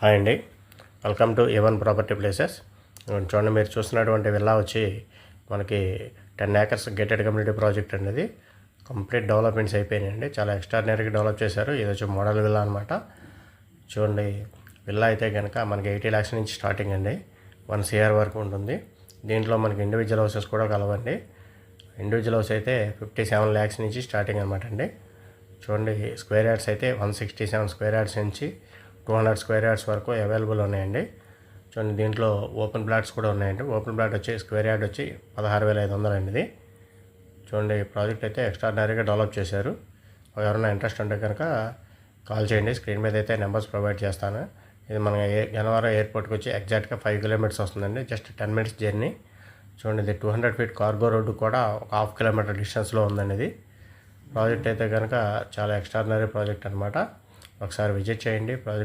Hi అండి, welcome to A1 property places. చూడండి, మీరు చూస్తున్నటువంటి విల్లా వచ్చి మనకి 10 acres గేటెడ్ కమ్యూనిటీ ప్రాజెక్ట్ అనేది కంప్లీట్ డెవలప్మెంట్స్ అయిపోయినాయండి. చాలా ఎక్స్ట్రాడినరీగా డెవలప్ చేశారు. ఇది వచ్చి మోడల్ విల్లా అనమాట. చూడండి, విల్లా అయితే కనుక మనకి 80 lakhs నుంచి స్టార్టింగ్ అండి, 1 crore వరకు ఉంటుంది. దీంట్లో మనకి ఇండివిజువల్ హౌసెస్ కూడా కలవండి. ఇండివిజువల్ హౌస్ అయితే 57 lakhs నుంచి స్టార్టింగ్ అనమాట అండి. చూడండి, స్క్వేర్ యార్డ్స్ అయితే 167 స్క్వేర్ యార్డ్స్ నుంచి 200 స్క్వేర్ యార్డ్స్ వరకు అవైలబుల్ ఉన్నాయండి. చూడండి, దీంట్లో ఓపెన్ ప్లాట్స్ కూడా ఉన్నాయండి. ఓపెన్ ప్లాట్ వచ్చి స్క్వేర్ యార్డ్ వచ్చి 16,500 అండి. ఇది చూడండి, ప్రాజెక్ట్ అయితే ఎక్స్ట్రాడినరీగా డెవలప్ చేశారు. ఎవరైనా ఇంట్రెస్ట్ ఉంటే కనుక కాల్ చేయండి. స్క్రీన్ మీద అయితే నెంబర్స్ ప్రొవైడ్ చేస్తాను. ఇది మన గన్నవరం ఎయిర్పోర్ట్కి వచ్చి ఎగ్జాక్ట్గా 5 kilometers వస్తుందండి. Just 10 minutes journey. చూడండి, ఇది 200 feet కార్గో రోడ్డు కూడా ఒక 1/2 kilometer డిస్టెన్స్లో ఉందండి. ఇది ప్రాజెక్ట్ అయితే కనుక చాలా ఎక్స్ట్రాడినరీ ప్రాజెక్ట్ అనమాట. ఒకసారి విజిట్ చేయండి. ప్రాజెక్ట్